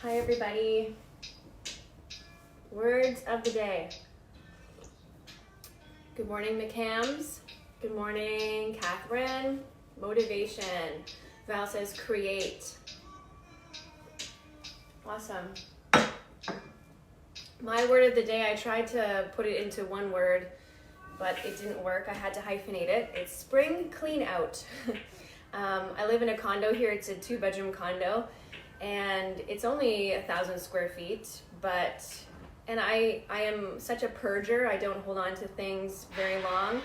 Hi everybody. Words of the day. Good morning, McCams. Good morning, Catherine. Motivation. Val says create. Awesome. My word of the day, I tried to put it into one word, but it didn't work. I had to hyphenate it. It's spring clean out. I live in a condo here. It's a 2-bedroom condo, and it's only 1,000 square feet, and I am such a purger. I don't hold on to things very long.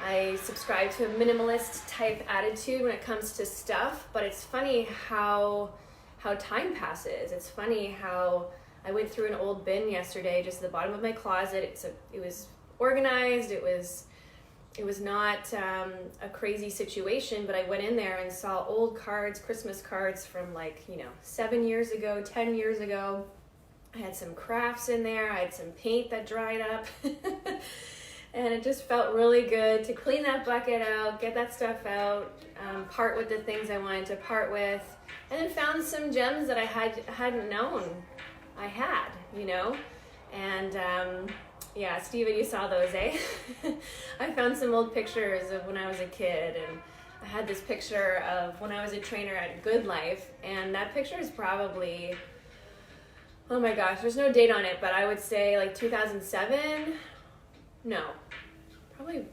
I subscribe to a minimalist type attitude when it comes to stuff, but it's funny how time passes. It's funny how I went through an old bin yesterday, just at the bottom of my closet. It was organized. It was not a crazy situation, but I went in there and saw old cards, Christmas cards from 7 years ago, 10 years ago. I had some crafts in there. I had some paint that dried up. And it just felt really good to clean that bucket out, get that stuff out, part with the things I wanted to part with, and then found some gems that I hadn't known I had, And yeah, Steven, you saw those, eh? I found some old pictures of when I was a kid, and I had this picture of when I was a trainer at Good Life, and that picture is probably, oh my gosh, there's no date on it, but I would say 2007. No, probably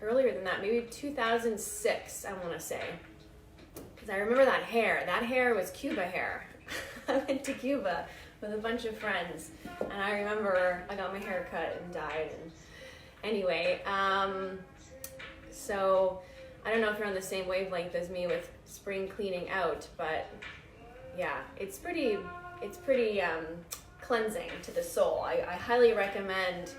earlier than that, maybe 2006, I want to say. Because I remember that hair. That hair was Cuba hair. I went to Cuba with a bunch of friends, and I remember I got my hair cut and dyed. And anyway, so I don't know if you're on the same wavelength as me with spring cleaning out, but yeah, it's pretty cleansing to the soul. I highly recommend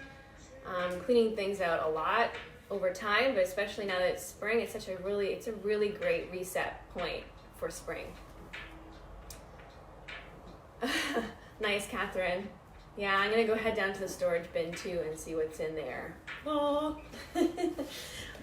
cleaning things out a lot over time, but especially now that it's spring, it's a really great reset point for spring. Nice, Catherine. Yeah, I'm gonna go head down to the storage bin too and see what's in there. Oh.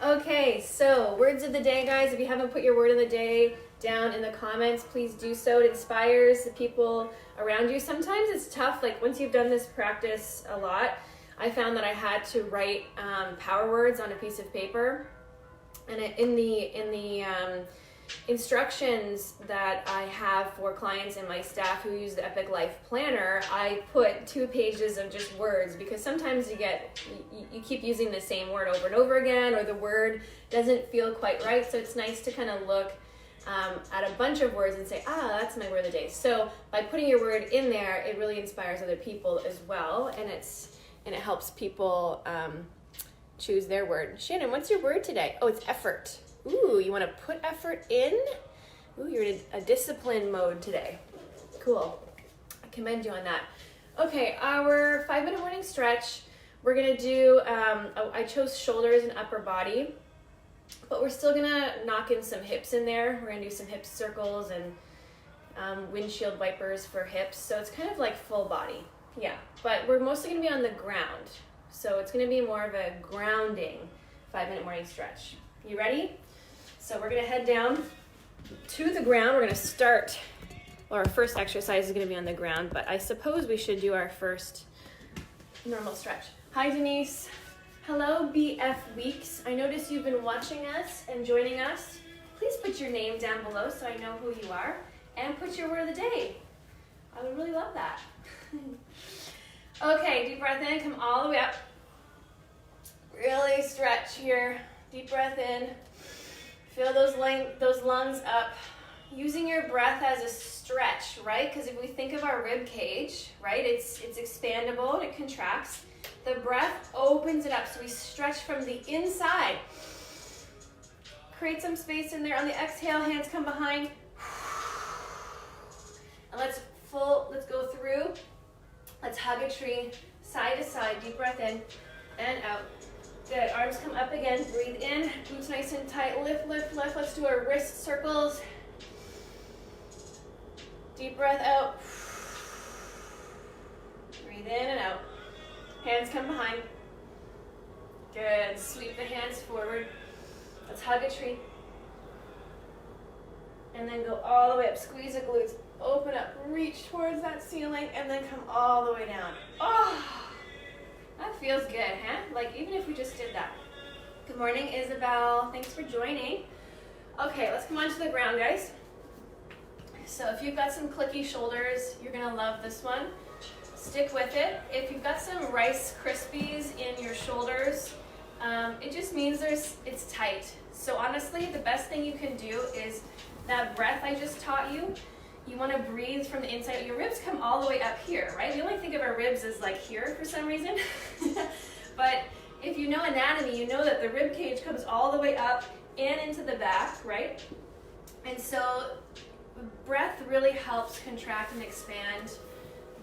Okay, so words of the day, guys. If you haven't put your word of the day down in the comments, please do so. It inspires the people around you. Sometimes it's tough, once you've done this practice a lot, I found that I had to write power words on a piece of paper, and in the instructions that I have for clients and my staff who use the Epic Life Planner, I put 2 pages of just words, because sometimes you keep using the same word over and over again, or the word doesn't feel quite right. So it's nice to kind of look at a bunch of words and say, that's my word of the day. So by putting your word in there, it really inspires other people as well, and it helps people choose their word. Shannon, what's your word today? Oh, it's effort. Ooh, you want to put effort in? Ooh, you're in a discipline mode today. Cool. I commend you on that. Okay, our 5-minute morning stretch. We're going to do, I chose shoulders and upper body, but we're still going to knock in some hips in there. We're going to do some hip circles and windshield wipers for hips. So it's kind of like full body. Yeah, but we're mostly going to be on the ground. So it's going to be more of a grounding 5-minute morning stretch. You ready? So we're going to head down to the ground. We're going to start, our first exercise is going to be on the ground, but I suppose we should do our first normal stretch. Hi, Denise. Hello, BF Weeks. I notice you've been watching us and joining us. Please put your name down below so I know who you are, and put your word of the day. I would really love that. Okay, deep breath in, come all the way up. Really stretch here. Deep breath in. Feel those lungs up. Using your breath as a stretch, right? Because if we think of our rib cage, right, it's expandable and it contracts. The breath opens it up, so we stretch from the inside. Create some space in there. On the exhale, hands come behind. And let's go through. Let's hug a tree, side to side. Deep breath in and out. Good. Arms come up again. Breathe in. Glutes nice and tight. Lift, lift, lift. Let's do our wrist circles. Deep breath out. Breathe in and out. Hands come behind. Good. Sweep the hands forward. Let's hug a tree. And then go all the way up. Squeeze the glutes. Open up. Reach reach towards that ceiling and then come all the way down. Oh, that feels good, huh? Like even if we just did that. Good morning, Isabel. Thanks for joining. Okay, let's come on to the ground, guys. So if you've got some clicky shoulders, you're gonna love this one. Stick with it. If you've got some Rice Krispies in your shoulders, it just means it's tight. So honestly, the best thing you can do is that breath I just taught you. You want to breathe from the inside. Your ribs come all the way up here, right? We only think of our ribs as like here for some reason. But if you know anatomy, you know that the rib cage comes all the way up and into the back, right? And so breath really helps contract and expand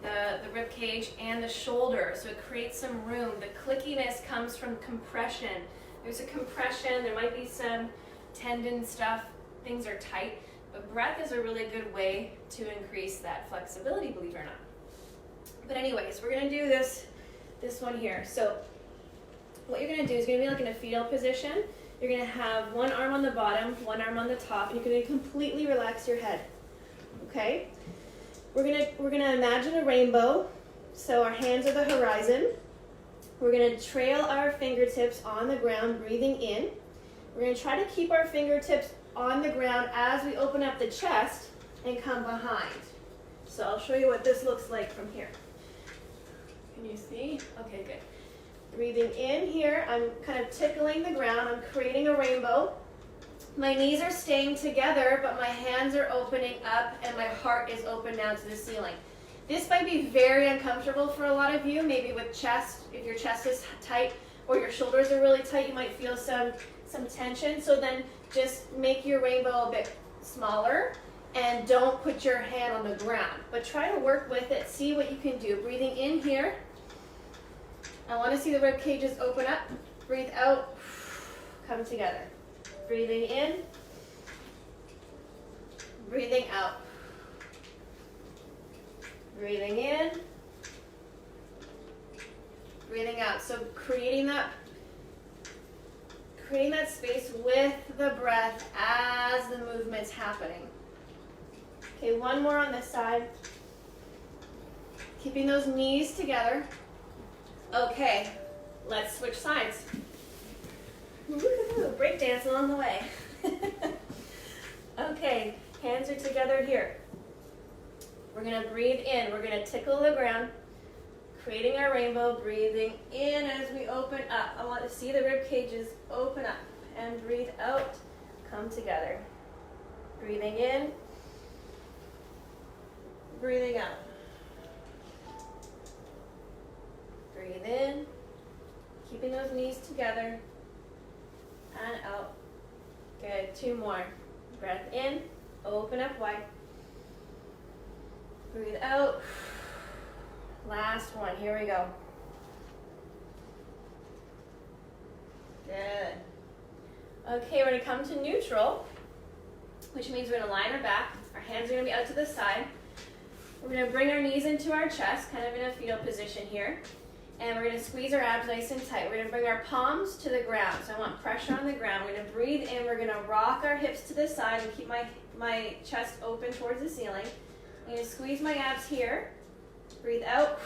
the rib cage and the shoulder, so it creates some room. The clickiness comes from compression. There's a compression, there might be some tendon stuff, things are tight, but breath is a really good way to increase that flexibility, believe it or not. But anyways, we're gonna do this one here. So what you're gonna do is gonna be like in a fetal position. You're gonna have one arm on the bottom, one arm on the top, and you're gonna completely relax your head, okay? We're gonna imagine a rainbow, so our hands are the horizon. We're gonna trail our fingertips on the ground, breathing in. We're gonna try to keep our fingertips on the ground as we open up the chest and come behind. So I'll show you what this looks like from here. Can you see? Okay, good. Breathing in here, I'm kind of tickling the ground, I'm creating a rainbow. My knees are staying together, but my hands are opening up and my heart is open now to the ceiling. This might be very uncomfortable for a lot of you, maybe with chest, if your chest is tight or your shoulders are really tight, you might feel some tension. So then just make your rainbow a bit smaller and don't put your hand on the ground, but try to work with it, see what you can do. Breathing in here, I want to see the rib cages open up, breathe out, come together. Breathing in, breathing out. Breathing in, breathing out. So creating that space with the breath as the movement's happening. Okay, one more on this side. Keeping those knees together. Okay, let's switch sides. Woo-hoo, break dance along the way. Okay, hands are together here. We're gonna breathe in, we're gonna tickle the ground, creating our rainbow, breathing in as we open up. I want to see the rib cages open up and breathe out, come together. Breathing in, breathing out. Breathe in, keeping those knees together, and out. Good, two more. Breath in, open up wide. Breathe out. Last one, here we go. Good. Okay, we're gonna come to neutral, which means we're gonna line our back. Our hands are gonna be out to the side. We're gonna bring our knees into our chest, kind of in a fetal position here. And we're gonna squeeze our abs nice and tight. We're gonna bring our palms to the ground. So I want pressure on the ground. We're gonna breathe in, we're gonna rock our hips to the side and keep my chest open towards the ceiling. I'm gonna squeeze my abs here. Breathe out,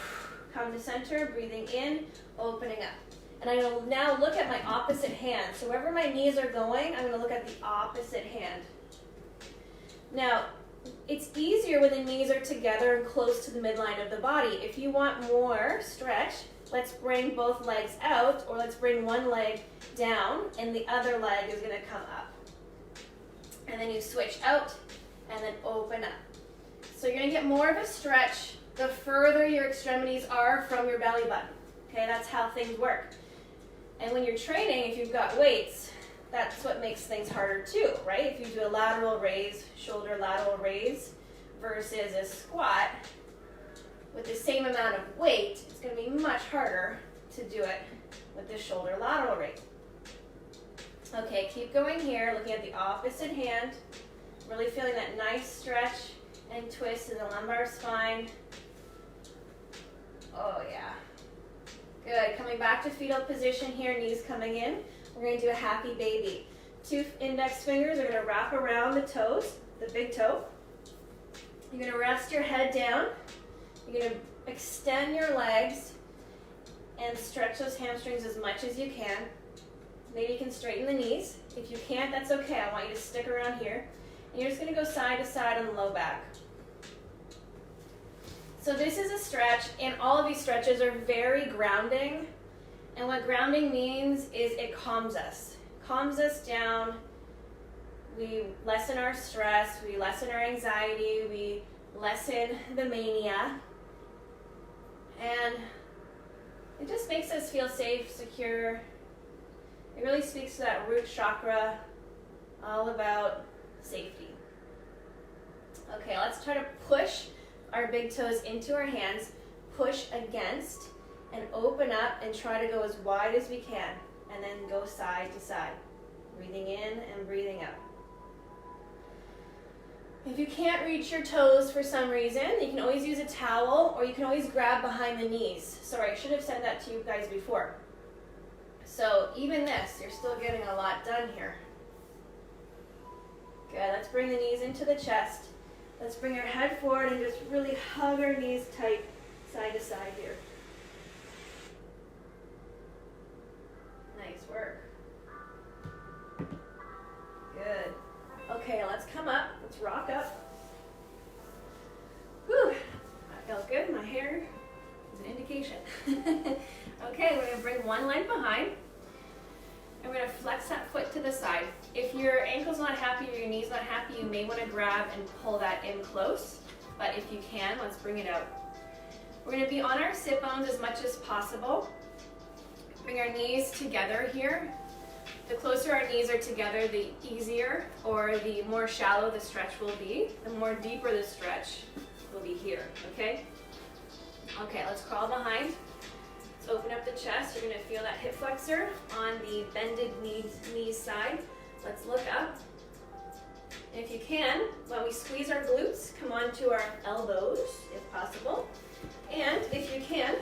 come to center, breathing in, opening up. And I'm gonna now look at my opposite hand. So wherever my knees are going, I'm gonna look at the opposite hand. Now, it's easier when the knees are together and close to the midline of the body. If you want more stretch, let's bring both legs out, or let's bring one leg down and the other leg is gonna come up. And then you switch out and then open up. So you're gonna get more of a stretch the further your extremities are from your belly button. Okay, that's how things work. And when you're training, if you've got weights, that's what makes things harder too, right? If you do a lateral raise, shoulder lateral raise versus a squat with the same amount of weight, it's gonna be much harder to do it with the shoulder lateral raise. Okay, keep going here, looking at the opposite hand, really feeling that nice stretch and twist in the lumbar spine. Oh yeah. Good, coming back to fetal position here, knees coming in. We're gonna do a happy baby. 2 index fingers are gonna wrap around the toes, the big toe. You're gonna rest your head down. You're gonna extend your legs and stretch those hamstrings as much as you can. Maybe you can straighten the knees. If you can't, that's okay. I want you to stick around here. And you're just gonna go side to side on the low back. So this is a stretch, and all of these stretches are very grounding. And what grounding means is it calms us. Calms us down. We lessen our stress, we lessen our anxiety, we lessen the mania. And it just makes us feel safe, secure. It really speaks to that root chakra, all about safety. Okay, let's try to push our big toes into our hands, push against, and open up and try to go as wide as we can, and then go side to side, breathing in and breathing out. If you can't reach your toes for some reason, you can always use a towel, or you can always grab behind the knees. Sorry, I should have said that to you guys before. So even this, you're still getting a lot done here. Good, let's bring the knees into the chest. Let's bring our head forward and just really hug our knees tight, side to side here. Nice work. Good. Okay, let's come up. Let's rock up. Whew, that felt good. My hair is an indication. Okay, we're gonna bring one leg behind. And we're gonna flex that foot to the side. If your ankle's not happy or your knee's not happy, you may wanna grab and pull that in close. But if you can, let's bring it out. We're gonna be on our sit bones as much as possible. Bring our knees together here. The closer our knees are together, the easier or the more shallow the stretch will be. The more deeper the stretch will be here, okay? Okay, let's crawl behind. Let's open up the chest. You're gonna feel that hip flexor on the bended knee side. Let's look up. And if you can, when we squeeze our glutes, come onto our elbows if possible. And if you can,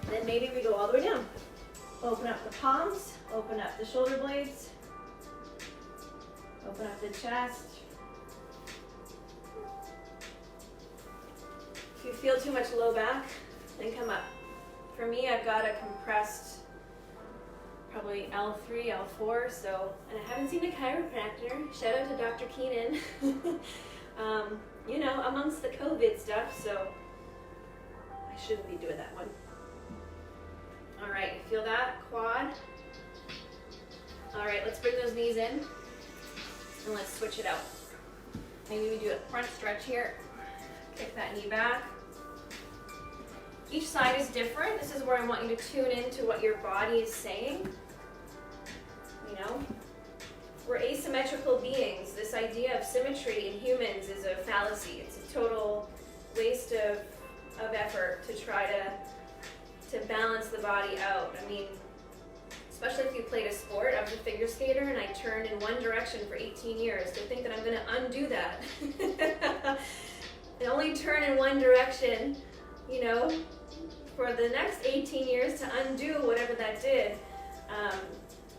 then maybe we go all the way down. Open up the palms, open up the shoulder blades, open up the chest. If you feel too much low back, then come up. For me, I've got a compressed, probably L3, L4, so, and I haven't seen a chiropractor. Shout out to Dr. Keenan. You know, amongst the COVID stuff, so I shouldn't be doing that one. All right, feel that quad? All right, let's bring those knees in and let's switch it out. Maybe we do a front stretch here. Kick that knee back. Each side is different. This is where I want you to tune into what your body is saying. You know, we're asymmetrical beings. This idea of symmetry in humans is a fallacy. It's a total waste of effort to try to balance the body out. I mean, especially if you played a sport. I was a figure skater and I turned in one direction for 18 years. To think that I'm going to undo that. And only turn in one direction, you know, for the next 18 years to undo whatever that did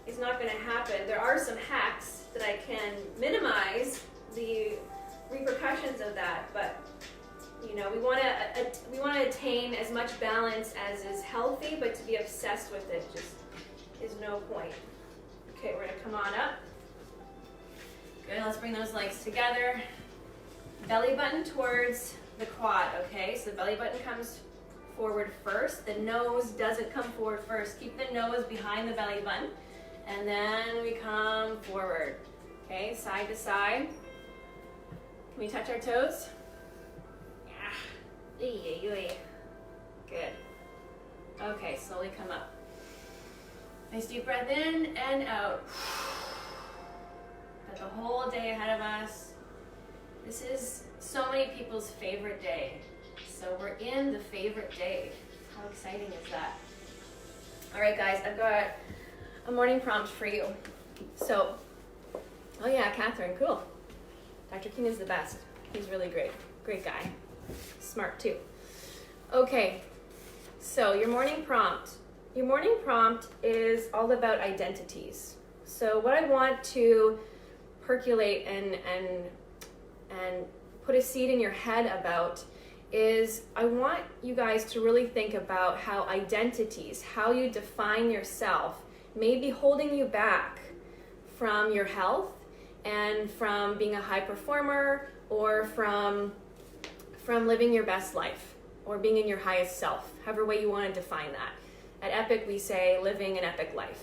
is not going to happen. There are some hacks that I can minimize the repercussions of that, but you know, we want to attain as much balance as is healthy, but to be obsessed with it just is no point. Okay, we're gonna come on up. Good, let's bring those legs together. Belly button towards the quad, okay? So the belly button comes forward first. The nose doesn't come forward first. Keep the nose behind the belly button. And then we come forward. Okay, side to side. Can we touch our toes? Good. Okay, slowly come up. Nice deep breath in and out. Got the whole day ahead of us. This is so many people's favorite day. So we're in the favorite day. How exciting is that? All right, guys, I've got a morning prompt for you. So, oh yeah, Catherine, cool. Dr. Keenan's the best. He's really great. Great guy. Smart too. Okay, so your morning prompt. Your morning prompt is all about identities. So what I want to percolate and put a seed in your head about is I want you guys to really think about how identities, how you define yourself, may be holding you back from your health and from being a high performer, or from living your best life, or being in your highest self, however way you want to define that. At Epic, we say living an epic life.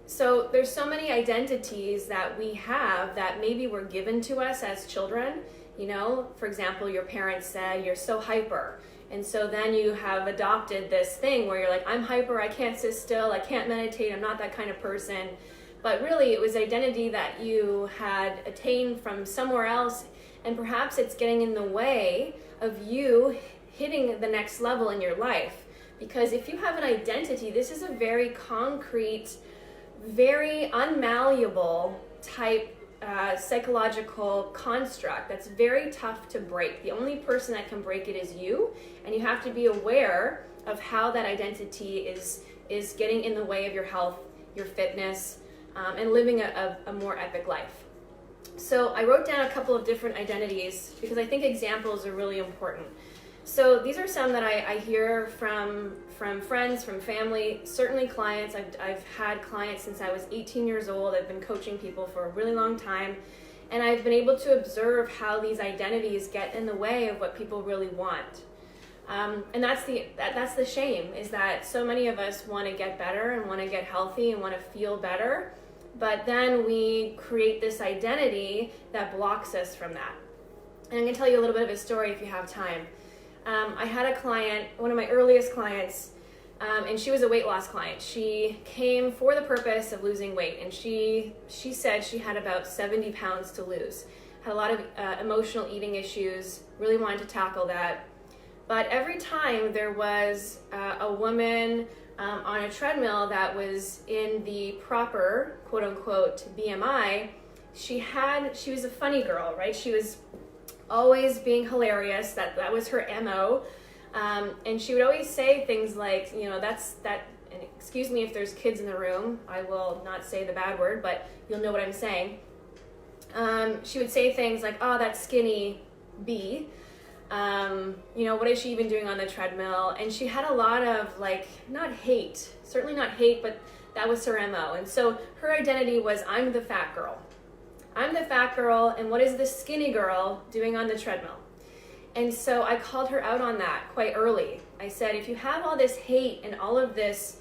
So there's so many identities that we have that maybe were given to us as children. You know, for example, your parents said you're so hyper, and so then you have adopted this thing where you're like, I'm hyper, I can't sit still, I can't meditate, I'm not that kind of person. But really it was identity that you had attained from somewhere else, and perhaps it's getting in the way of you hitting the next level in your life. Because if you have an identity, this is a very concrete, very unmalleable type psychological construct that's very tough to break. The only person that can break it is you, and you have to be aware of how that identity is getting in the way of your health, your fitness, and living a more epic life. So I wrote down a couple of different identities because I think examples are really important. So these are some that I hear from friends, from family, certainly clients. I've had clients since I was 18 years old. I've been coaching people for a really long time, and I've been able to observe how these identities get in the way of what people really want. And that's the shame, is that so many of us want to get better and want to get healthy and want to feel better, but then we create this identity that blocks us from that. And I'm going to tell you a little bit of a story if you have time. I had a client, one of my earliest clients, and she was a weight loss client. She came for the purpose of losing weight, and she said she had about 70 pounds to lose. Had a lot of emotional eating issues, really wanted to tackle that. But every time there was a woman on a treadmill that was in the proper, quote unquote, BMI, she was a funny girl, right? She was always being hilarious. That was her MO. And she would always say things like, you know, and excuse me if there's kids in the room, I will not say the bad word, but you'll know what I'm saying. She would say things like, oh, that skinny bee. You know, what is she even doing on the treadmill? And she had a lot of, like, certainly not hate, but that was her MO. And so her identity was, I'm the fat girl. I'm the fat girl, and what is this skinny girl doing on the treadmill? And so I called her out on that quite early. I said, if you have all this hate and all of this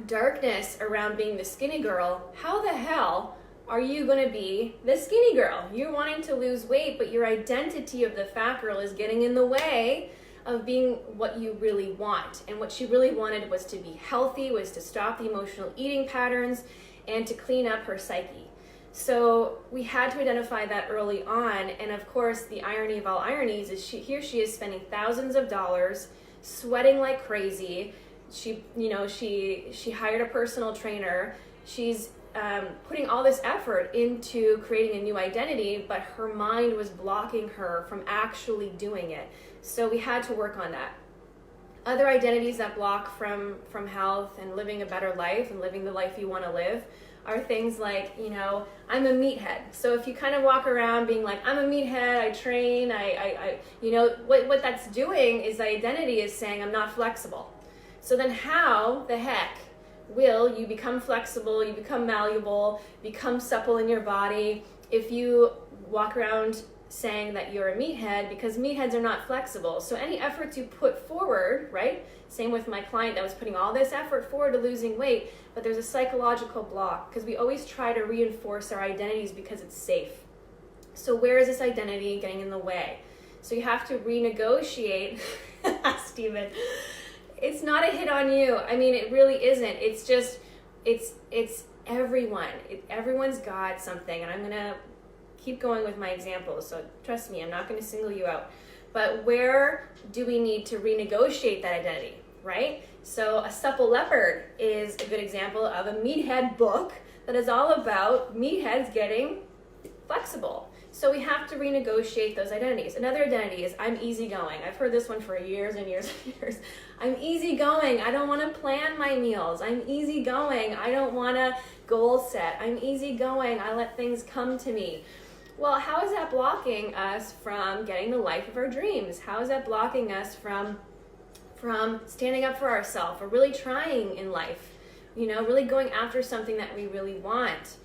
darkness around being the skinny girl, how the hell are you going to be the skinny girl? You're wanting to lose weight, but your identity of the fat girl is getting in the way of being what you really want. And what she really wanted was to be healthy, was to stop the emotional eating patterns, and to clean up her psyche. So we had to identify that early on. And of course, the irony of all ironies is she is spending thousands of dollars, sweating like crazy. She hired a personal trainer. She's putting all this effort into creating a new identity, but her mind was blocking her from actually doing it. So we had to work on that. Other identities that block from health and living a better life and living the life you want to live are things like, you know, I'm a meathead. So if you kind of walk around being like, I'm a meathead, I train, I you know, what that's doing is the identity is saying I'm not flexible. So then how the heck will you become flexible, you become malleable, become supple in your body if you walk around saying that you're a meathead? Because meatheads are not flexible. So any efforts you put forward, right? Same with my client that was putting all this effort forward to losing weight, but there's a psychological block because we always try to reinforce our identities because it's safe. So where is this identity getting in the way? So you have to renegotiate. Stephen, it's not a hit on you. I mean, it really isn't. It's just, it's everyone. Everyone's got something, and I'm going to keep going with my examples, so trust me, I'm not going to single you out. But where do we need to renegotiate that identity, right? So a supple leopard is a good example of a meathead book that is all about meatheads getting flexible. So we have to renegotiate those identities. Another identity is I'm easygoing. I've heard this one for years and years and years. I'm easygoing. I don't want to plan my meals. I'm easygoing. I don't want to goal set. I'm easygoing. I let things come to me. Well, how is that blocking us from getting the life of our dreams? How is that blocking us from standing up for ourselves or really trying in life? Really going after something that we really want.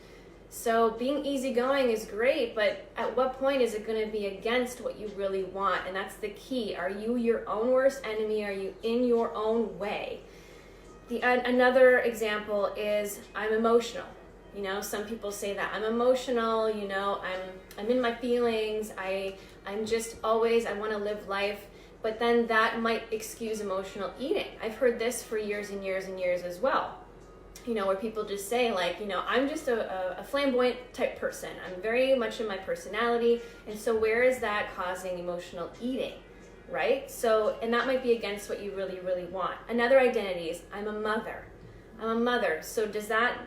So being easygoing is great, but at what point is it going to be against what you really want? And that's the key. Are you your own worst enemy? Are you in your own way? Another example is I'm emotional. Some people say that I'm emotional, I'm in my feelings, I'm just always, I want to live life, but then that might excuse emotional eating. I've heard this for years and years and years as well. Where people just say like, I'm just a flamboyant type person. I'm very much in my personality. And so where is that causing emotional eating, right? So, and that might be against what you really, really want. Another identity is I'm a mother. I'm a mother. So does that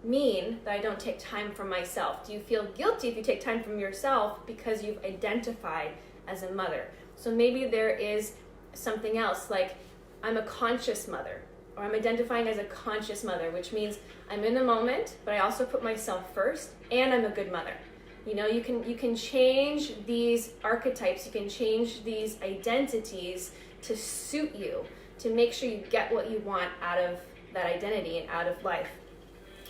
mean that I don't take time for myself? Do you feel guilty if you take time from yourself because you've identified as a mother? So maybe there is something else, like I'm a conscious mother, or I'm identifying as a conscious mother, which means I'm in the moment, but I also put myself first, and I'm a good mother. You can change these archetypes, you can change these identities to suit you, to make sure you get what you want out of that identity and out of life.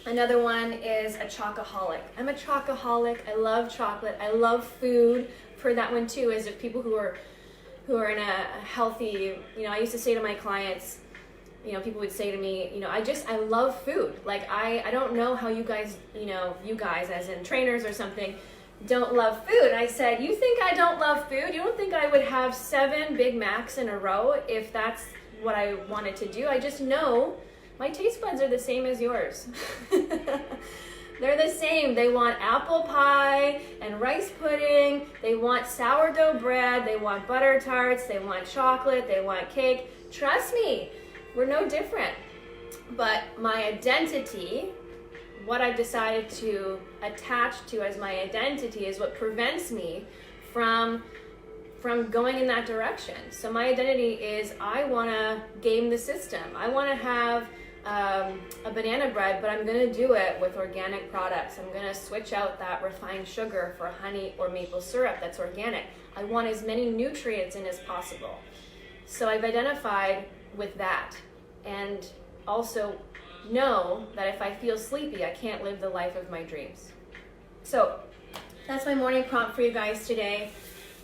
Another one is a chocoholic. I'm a chocoholic. I love chocolate. I love food. I've heard that one too, is if people who are in a healthy, I used to say to my clients, people would say to me, I love food. Like, I don't know how you guys, you guys as in trainers or something, don't love food. I said, you think I don't love food? You don't think I would have 7 Big Macs in a row if that's what I wanted to do? I just know my taste buds are the same as yours. They're the same. They want apple pie and rice pudding. They want sourdough bread. They want butter tarts. They want chocolate. They want cake. Trust me, we're no different. But my identity, what I've decided to attach to as my identity, is what prevents me from going in that direction. So my identity is I want to game the system. I want to have a banana bread, but I'm going to do it with organic products. I'm going to switch out that refined sugar for honey or maple syrup that's organic. I want as many nutrients in as possible. So I've identified with that, and also know that if I feel sleepy, I can't live the life of my dreams. So that's my morning prompt for you guys today.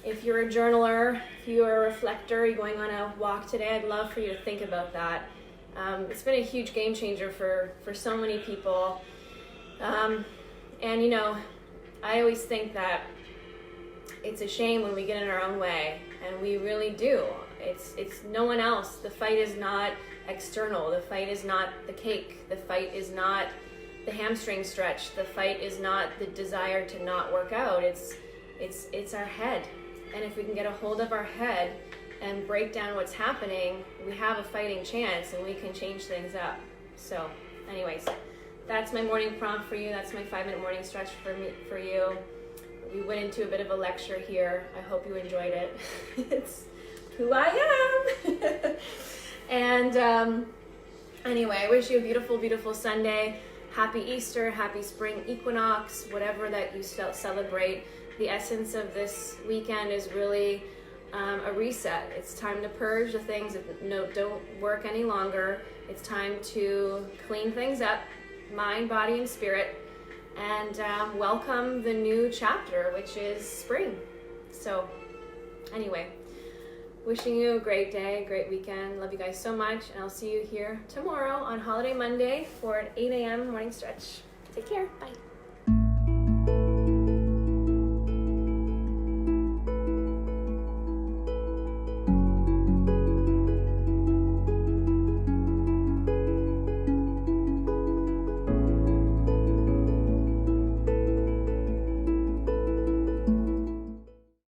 If you're a journaler, if you're a reflector, you're going on a walk today, I'd love for you to think about that. It's been a huge game changer for so many people. And I always think that it's a shame when we get in our own way, and we really do. It's no one else. The fight is not external. The fight is not the cake. The fight is not the hamstring stretch. The fight is not the desire to not work out. It's our head. And if we can get a hold of our head and break down what's happening, we have a fighting chance and we can change things up. So anyways, that's my morning prompt for you. That's my 5-minute morning stretch for you. We went into a bit of a lecture here. I hope you enjoyed it. It's who I am. And anyway, I wish you a beautiful, beautiful Sunday. Happy Easter, happy spring equinox, whatever that you celebrate. The essence of this weekend is really a reset. It's time to purge the things that don't work any longer. It's time to clean things up, mind, body, and spirit, and welcome the new chapter, which is spring. So anyway, wishing you a great day, great weekend. Love you guys so much, and I'll see you here tomorrow on Holiday Monday for an 8 a.m. morning stretch. Take care. Bye.